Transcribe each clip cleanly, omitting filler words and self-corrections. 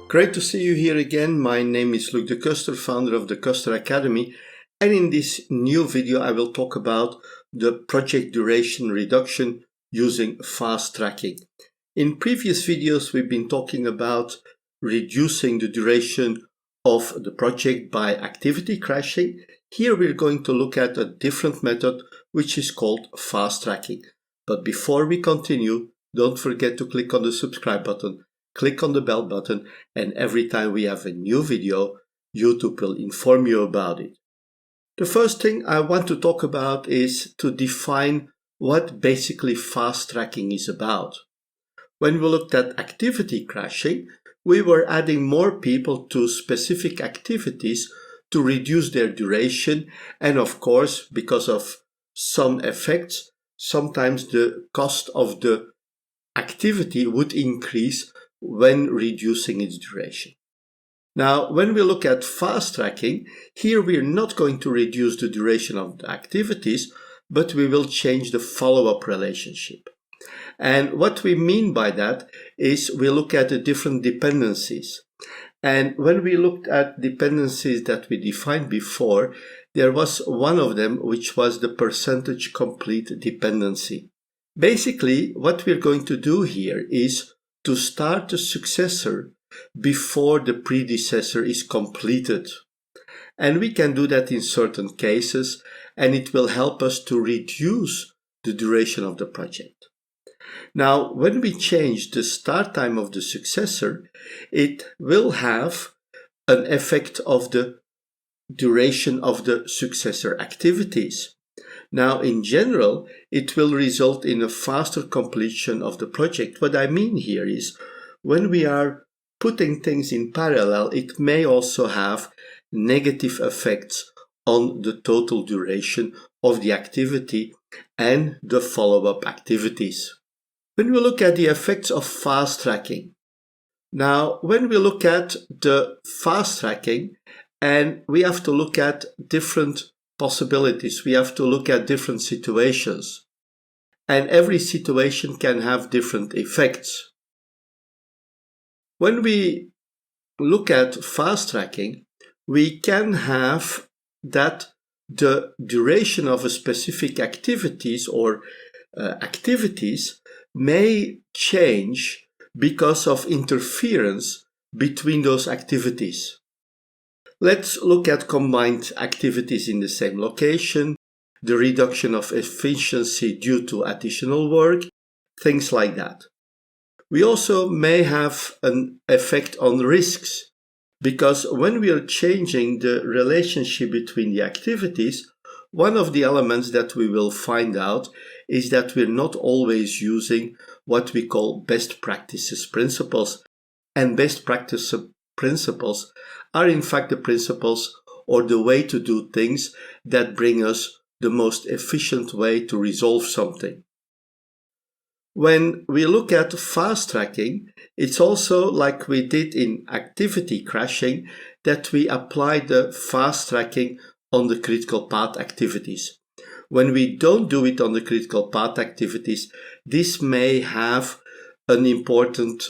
Great to see you here again. My name is Luc de Ceuster, founder of the Ceuster Academy, and in this new video I will talk about the project duration reduction using fast tracking. In previous videos we've been talking about reducing the duration of the project by activity crashing. Here we're going to look at a different method which is called fast tracking. But before we continue, don't forget to click on the subscribe button. Click on the bell button, and every time we have a new video, YouTube will inform you about it. The first thing I want to talk about is to define what basically fast tracking is about. When we looked at activity crashing, we were adding more people to specific activities to reduce their duration, and of course, because of some effects, sometimes the cost of the activity would increase when reducing its duration. Now, when we look at fast tracking, here we are not going to reduce the duration of the activities, but we will change the follow-up relationship. And what we mean by that is we look at the different dependencies. And when we looked at dependencies that we defined before, there was one of them which was the percentage complete dependency. Basically, what we're going to do here is to start the successor before the predecessor is completed. And we can do that in certain cases, and it will help us to reduce the duration of the project. Now, when we change the start time of the successor, it will have an effect of the duration of the successor activities. Now, in general, it will result in a faster completion of the project. What I mean here is, when we are putting things in parallel, it may also have negative effects on the total duration of the activity and the follow-up activities. When we look at the effects of fast tracking, now, when we look at the fast tracking, and we have to look at different possibilities, we have to look at different situations, and every situation can have different effects. When we look at fast tracking, we can have that the duration of a specific activities or activities may change because of interference between those activities. Let's look at combined activities in the same location, the reduction of efficiency due to additional work, things like that. We also may have an effect on risks, because when we are changing the relationship between the activities, one of the elements that we will find out is that we're not always using what we call best practices principles. And best practice principles are in fact the principles or the way to do things that bring us the most efficient way to resolve something. When we look at fast tracking, it's also like we did in activity crashing that we apply the fast tracking on the critical path activities. When we don't do it on the critical path activities, this may have an important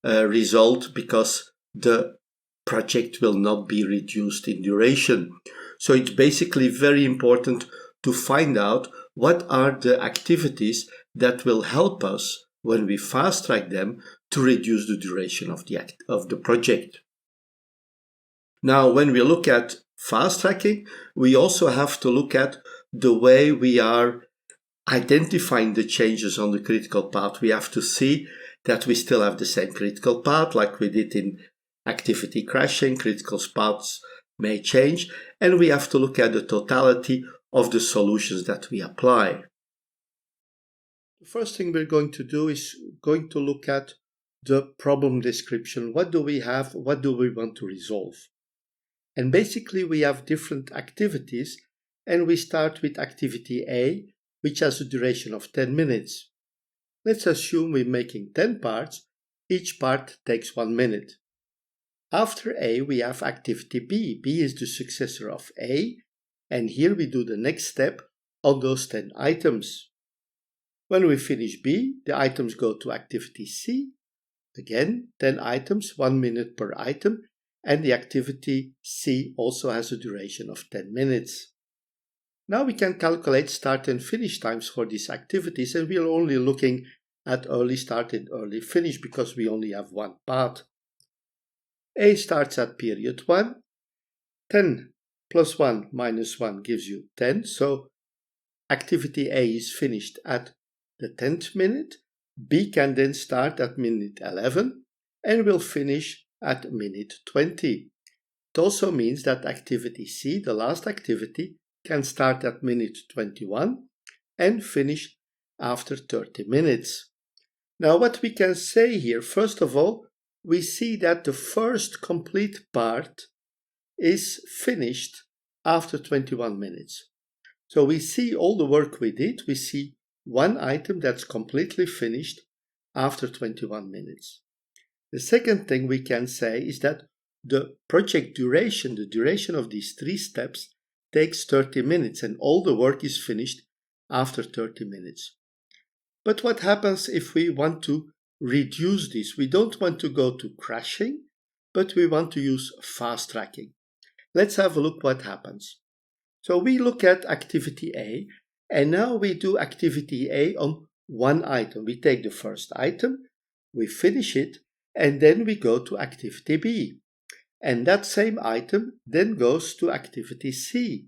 result because the project will not be reduced in duration. So it's basically very important to find out what are the activities that will help us when we fast track them to reduce the duration of the project. Now, when we look at fast tracking, we also have to look at the way we are identifying the changes on the critical path. We have to see that we still have the same critical path like we did in activity crashing. Critical paths may change, and we have to look at the totality of the solutions that we apply. The first thing we're going to do is going to look at the problem description. What do we have? What do we want to resolve? And basically we have different activities, and we start with activity A, which has a duration of 10 minutes. Let's assume we're making 10 parts. Each part takes 1 minute. After A, we have activity B. B is the successor of A, and here we do the next step on those 10 items. When we finish B, the items go to activity C. again 10 items, 1 minute per item, and the activity C also has a duration of 10 minutes. Now we can calculate start and finish times for these activities, and we're only looking at early start and early finish because we only have one part. A starts at period 1. 10 plus 1 minus 1 gives you 10, so activity A is finished at the 10th minute. B can then start at minute 11 and will finish at minute 20. It also means that activity C, the last activity, can start at minute 21 and finish after 30 minutes. Now what we can say here, first of all, we see that the first complete part is finished after 21 minutes. So we see all the work we did, we see one item that's completely finished after 21 minutes. The second thing we can say is that the project duration, the duration of these 3 steps, takes 30 minutes and all the work is finished after 30 minutes. But what happens if we want to reduce this? We don't want to go to crashing, but we want to use fast tracking. Let's have a look what happens. So we look at activity A, and now we do activity A on one item. We take the first item, we finish it, and then we go to activity B. And that same item then goes to activity C.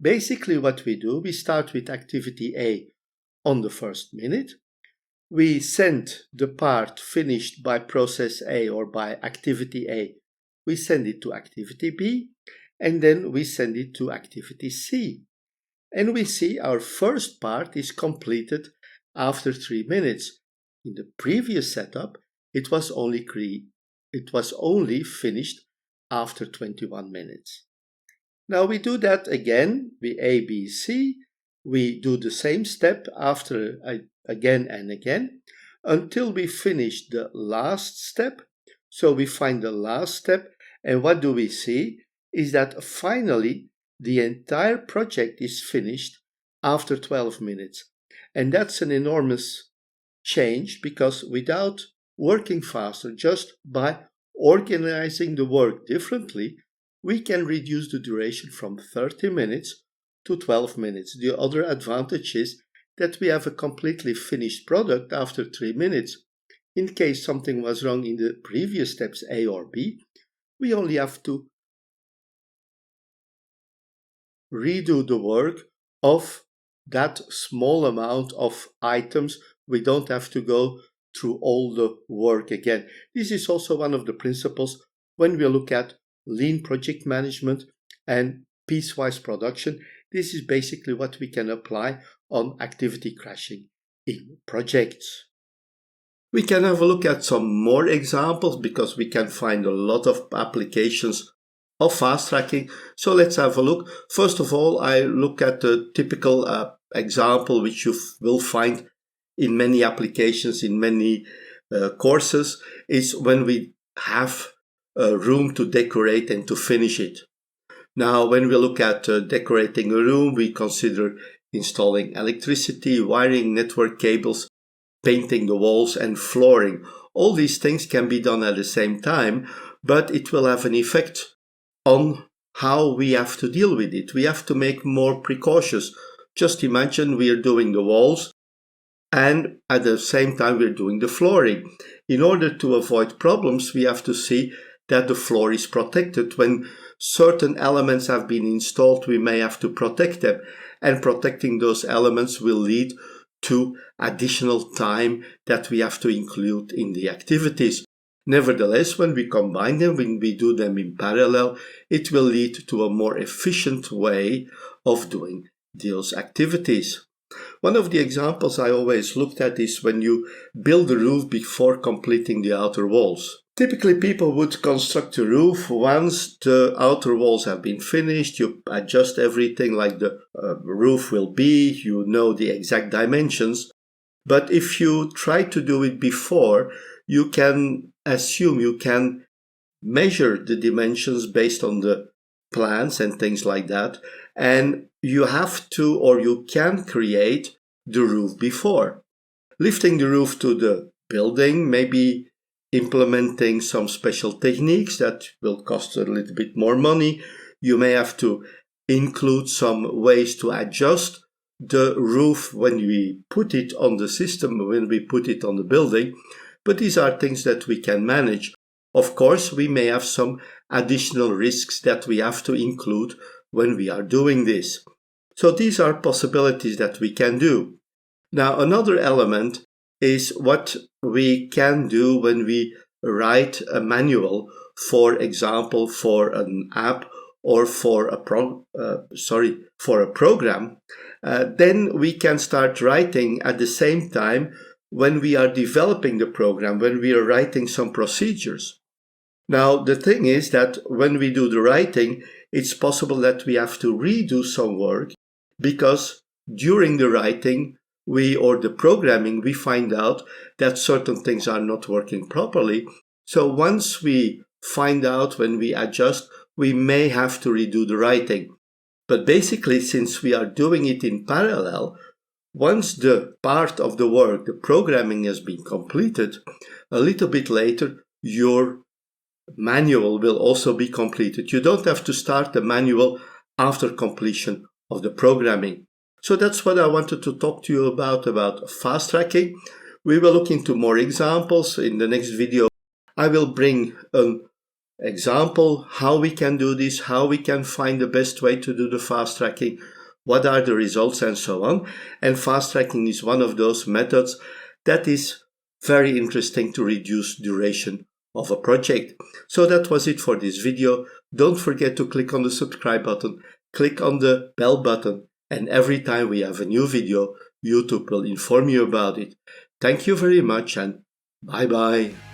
Basically what we do, we start with activity A on the first minute. We send the part finished by process A or by activity A, we send it to activity B, and then we send it to activity C. And we see our first part is completed after 3 minutes. In the previous setup, it was only finished after 21 minutes. Now we do that again, we A, B, C, we do the same step after again and again until we finish the last step. So we find the last step, and what do we see is that finally the entire project is finished after 12 minutes. And that's an enormous change, because without working faster, just by organizing the work differently, we can reduce the duration from 30 minutes to 12 minutes. The other advantage is that we have a completely finished product after 3 minutes. In case something was wrong in the previous steps A or B, we only have to redo the work of that small amount of items. We don't have to go through all the work again. This is also one of the principles when we look at lean project management and piecewise production. This is basically what we can apply on activity crashing in projects. We can have a look at some more examples because we can find a lot of applications of fast tracking. So let's have a look. First of all, I look at the typical example which you will find in many applications, in many courses, is when we have a room to decorate and to finish it. Now, when we look at decorating a room, we consider installing electricity, wiring, network cables, painting the walls, and flooring. All these things can be done at the same time, but it will have an effect on how we have to deal with it. We have to make more precautious. Just imagine we are doing the walls and at the same time we're doing the flooring. In order to avoid problems, we have to see that the floor is protected. When certain elements have been installed, we may have to protect them, and protecting those elements will lead to additional time that we have to include in the activities. Nevertheless, when we combine them, when we do them in parallel, it will lead to a more efficient way of doing those activities. One of the examples I always looked at is when you build a roof before completing the outer walls. Typically, people would construct a roof once the outer walls have been finished. You adjust everything like the roof will be, you know the exact dimensions. But if you try to do it before, you can assume you can measure the dimensions based on the plans and things like that. And you have to, or you can create the roof before. Lifting the roof to the building, maybe implementing some special techniques that will cost a little bit more money. You may have to include some ways to adjust the roof when we put it on the system, when we put it on the building. But these are things that we can manage. Of course, we may have some additional risks that we have to include when we are doing this. So these are possibilities that we can do. Now, another element is what we can do when we write a manual, for example, for an app or for a program. Then we can start writing at the same time when we are developing the program, when we are writing some procedures. Now, the thing is that when we do the writing, it's possible that we have to redo some work because during the writing, or the programming, we find out that certain things are not working properly. So once we find out, when we adjust, we may have to redo the writing. But basically, since we are doing it in parallel, once the part of the work, the programming, has been completed, a little bit later, your manual will also be completed. You don't have to start the manual after completion of the programming. So that's what I wanted to talk to you about fast tracking. We will look into more examples. In the next video, I will bring an example, how we can do this, how we can find the best way to do the fast tracking, what are the results, and so on. And fast tracking is one of those methods that is very interesting to reduce duration of a project. So that was it for this video. Don't forget to click on the subscribe button, click on the bell button, and every time we have a new video, YouTube will inform you about it. Thank you very much and bye-bye.